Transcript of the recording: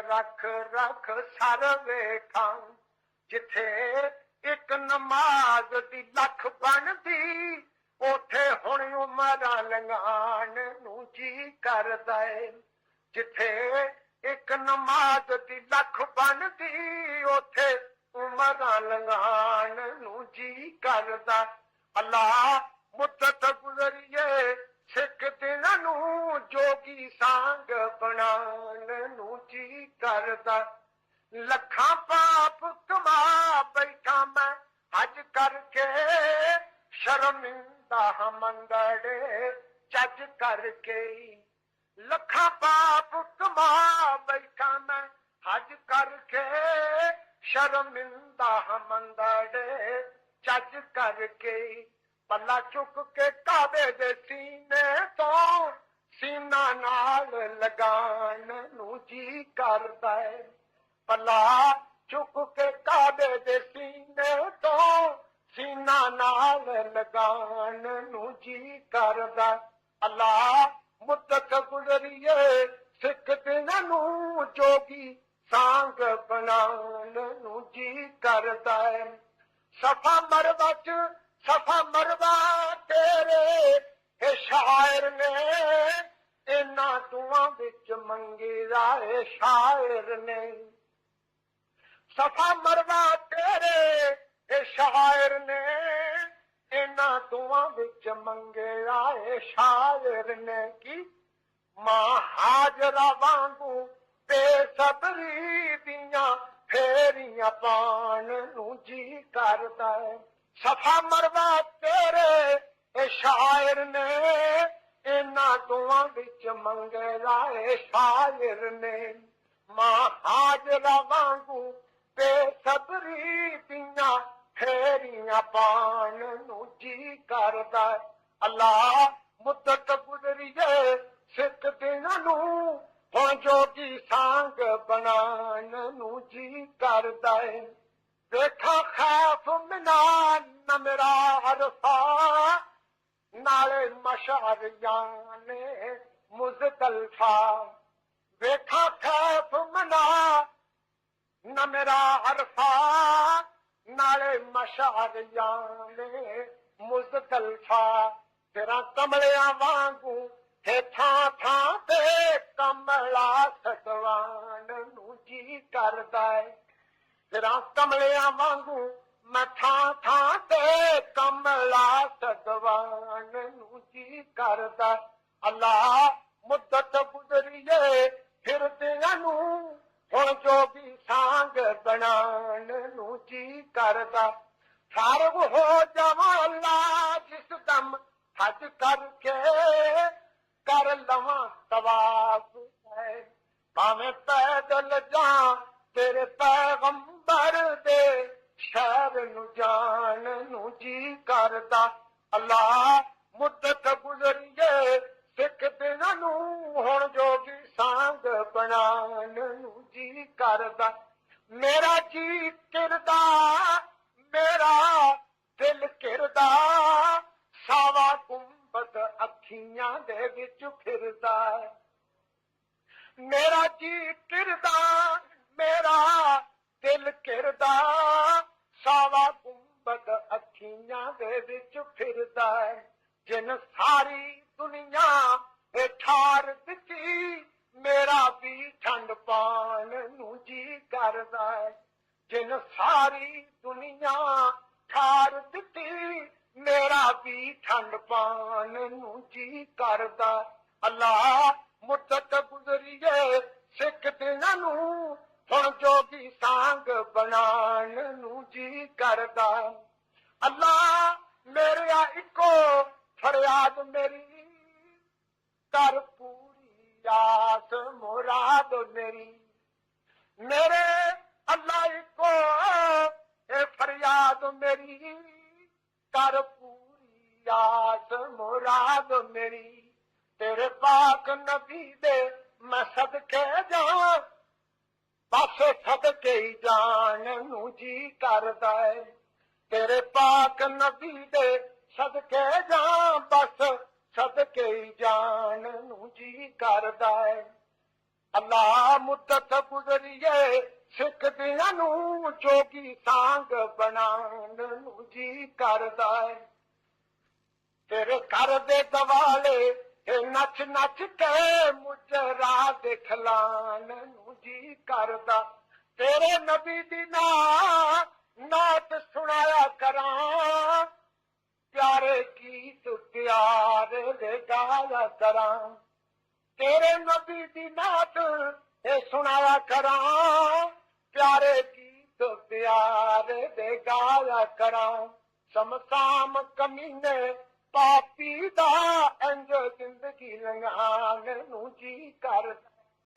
रख रख सर वेखां जिथे एक नमाज दी लख बनदी उथे हुण उमरां लंघाण नूं जी करदा है। जिथे एक नमाज दी लख बनदी उथे उमरां लंघाण नूं जी करदा। अल्लाह मुद्दत गुज़रिए सिख दिनां नूं जोगी सांग बनाण नूं जी करदा। लखां पाप कमा बैठा मैं हज करके शर्मिंदा मंगड़े चज करके। लखां पाप कमा बैठा मैं हज करके शर्मिंदा मंगड़े चज करके। पल्ला चुक के काबे दे सीने तो सीना नाल लगान नूं जी करदा है। पल्ला चुक के काबे दे सीने तो सीना नाल लगान नूं जी करदा। अल्लाह मुद्दत गुज़रिए सिख दिनां नूं जोगी सांग बनान नूं जी करदा है। सफा मरवा च सफा मरवा तेरे शायर ने इन्हां दुआं विच मंगी राए शायर ने। सफा मरवा तेरे शायर ने इन्हां दुआं विच मंगे राए शायर ने। की मां हाजरा वांगू बेसबरी दियां फेरियां पाण नूं जी करदा है। सफा मरवा तेरे शायर ने इन्हां दुआं विच मंगे राए शायर ने। मां हाजरा वांगू बेसबरी दियां फेरियां पाण नूं जी करदा। अल्लाह मुद्दत गुज़रिए सिख दिनां नूं हुण जोगी सांग बनाण नूं जी करदा है। देखा खैफ मिना नमरा अरफा नाले मशहर याने मुज़दलिफा। देखा खैफ मिना नमरा अरफा नाले मशहर याने मुज़दलिफा। तेरा कमलियां वांगू हे थां थां ते कमला सदवान नूं जी करदा है। तेरा कमलियां वांगू मैं थां थां ते कमला सदवान नूं जी करदा। अल्लाह मुद्दत गुज़रिए फिरदियां नूं हुण जोगी सांग बनाण नूं जी करदा। फारग हो जावां अल्लाह जिस दम हज करके कर लवां तवाफ है। भावें पैदल जा तेरे पैगंबर दे शहर नूं जाण नूं जी करदा। अल्लाह मुद्दत गुज़रिए सिख दिनां नूं हुण जोगी सांग बनाण नूं जी करदा। मेरा जी किरदा मेरा दिल किरदा सावा गुंबद अखियां दे विच फिरदा। मेरा जी किरदा मेरा दिल किरदा सावा गुंबद अखियां दे विच फिरदा। जिन सारी दुनिया ठार दिती मेरा भी ठंड पाण नूं जी करदा। जिन सारी दुनिया ठार दिती मेरा भी ठंड पाण नूं जी करदा। अल्लाह मुद्दत गुज़रिए सिख दिनां नूं हुण जोगी सांग बनाण नूं जी करदा। अल्लाह मेरा इको फरियाद मेरी कर पूरी आस मुराद मेरी। मेरे अल्लाह इको फरियाद मेरी कर पूरी आस मुराद मेरी। तेरे पाक नबी दे मैं सदके जावां बस सदके ही जान नूं जी करदा है। तेरे पाक नबी दे सदके जां बस सदके ही जान नूं जी करदा है। ਮੌਲਾ ਮੁੱਦਤ ਗੁਜ਼ਰੀਏ ਸਿੱਖਦਿਆਂ ਨੂੰ ਜੋਗੀ ਸਾਂਗ ਬਣਾਉਣ ਨੂੰ ਜੀ ਕਰਦਾ ਏ ਤੇਰੇ ਘਰ ਦੇ ਦਵਾਲੇ ਨੱਚ ਨੱਚ ਕੇ ਮੁਜਰਾ ਦਿਖਲਾਣ ਨੂੰ ਜੀ ਕਰਦਾ ਤੇਰੇ ਨਬੀ ਦੀ ਨਾਤ ਸੁਣਾਇਆ ਕਰਾਂ प्यारे गीत प्यार दे गाया करा तेरे नबी दी नात सुनाया करा प्यारे गीत प्यार दे गाया करा समसाम कमीने पापी दा इंज जिंदगी लंघाण नू जी करदा